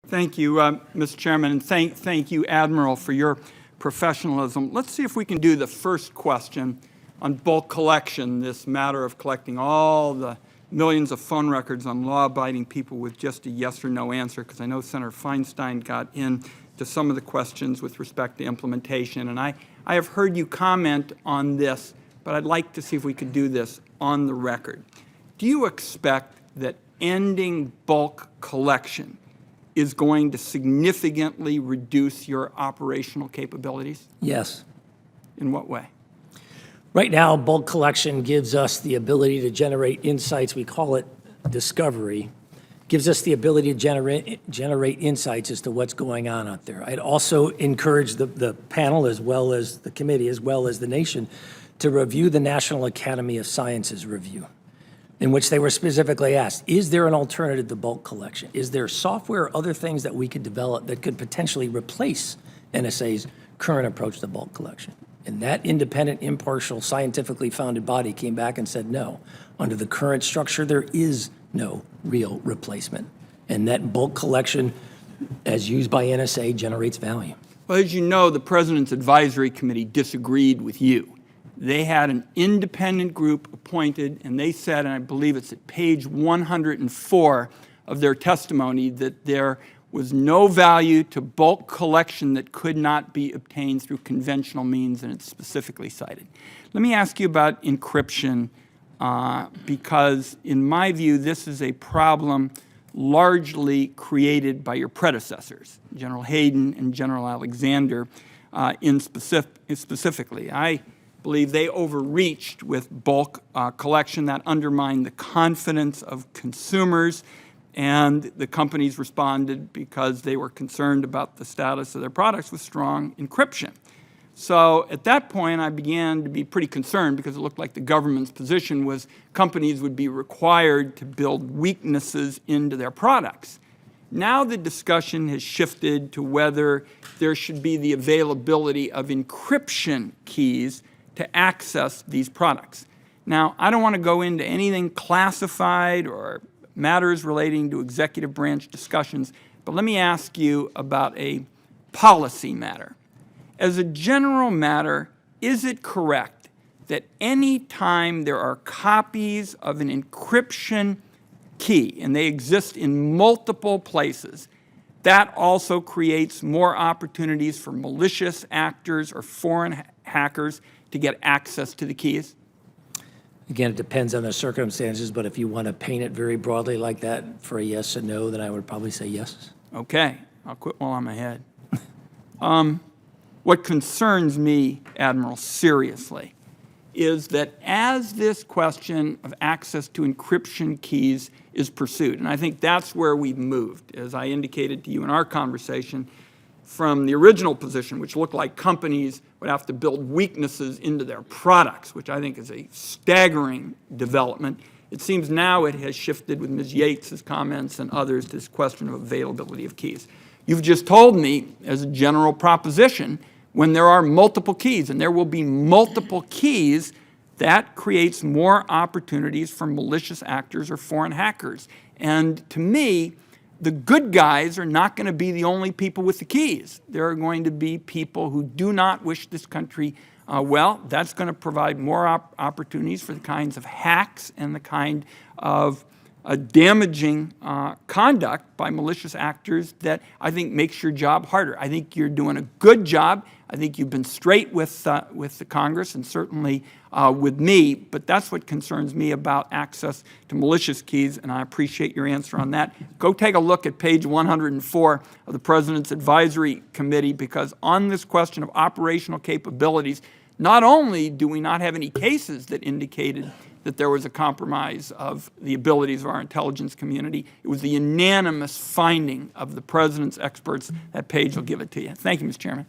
Thank you, Mr. Chairman, and thank you, Admiral, for your professionalism. Let's see if we can do the first question on bulk collection, this matter of collecting all the millions of phone records on law-abiding people with just a yes or no answer, because I know Senator Feinstein got into some of the questions with respect to implementation. And I have heard you comment on this, but I'd like to see if we could do this on the record. Do you expect that ending bulk collection is going to significantly reduce your operational capabilities? Yes. In what way? Right now, bulk collection gives us the ability to generate insights. We call it discovery. Gives us the ability to generate insights as to what's going on out there. I'd also encourage the panel, as well as the committee, as well as the nation, to review the National Academy of Sciences review, in which they were specifically asked, is there an alternative to bulk collection? Is there software or other things that we could develop that could potentially replace NSA's current approach to bulk collection? And that independent, impartial, scientifically founded body came back and said, no, under the current structure, there is no real replacement. And that bulk collection, as used by NSA, generates value. Well, as you know, the President's Advisory Committee disagreed with you. They had an independent group appointed, and they said, and I believe it's at page 104 of their testimony, that there was no value to bulk collection that could not be obtained through conventional means, and it's specifically cited. Let me ask you about encryption, because in my view, this is a problem largely created by your predecessors, General Hayden and General Alexander, specifically. I believe they overreached with bulk collection that undermined the confidence of consumers, and the companies responded because they were concerned about the status of their products with strong encryption. So at that point, I began to be pretty concerned because it looked like the government's position was companies would be required to build weaknesses into their products. Now the discussion has shifted to whether there should be the availability of encryption keys to access these products. Now, I don't want to go into anything classified or matters relating to executive branch discussions, but let me ask you about a policy matter. As a general matter, is it correct that any time there are copies of an encryption key, and they exist in multiple places, that also creates more opportunities for malicious actors or foreign hackers to get access to the keys? Again, it depends on the circumstances, but if you want to paint it very broadly like that for a yes and no, then I would probably say yes. Okay, I'll quit while I'm ahead. What concerns me, Admiral, seriously, is that as this question of access to encryption keys is pursued, and I think that's where we've moved, as I indicated to you in our conversation, from the original position, which looked like companies would have to build weaknesses into their products, which I think is a staggering development. It seems now it has shifted with Ms. Yates's comments and others to this question of availability of keys. You've just told me, as a general proposition, when there are multiple keys, and there will be multiple keys, that creates more opportunities for malicious actors or foreign hackers. And to me, the good guys are not going to be the only people with the keys. There are going to be people who do not wish this country well. That's going to provide more opportunities for the kinds of hacks and the kind of damaging conduct by malicious actors that I think makes your job harder. I think you're doing a good job. I think you've been straight with the Congress and certainly with me, but that's what concerns me about access to malicious keys, and I appreciate your answer on that. Go take a look at page 104 of the President's Advisory Committee, because on this question of operational capabilities, not only do we not have any cases that indicated that there was a compromise of the abilities of our intelligence community, it was the unanimous finding of the President's experts. That page will give it to you. Thank you, Mr. Chairman.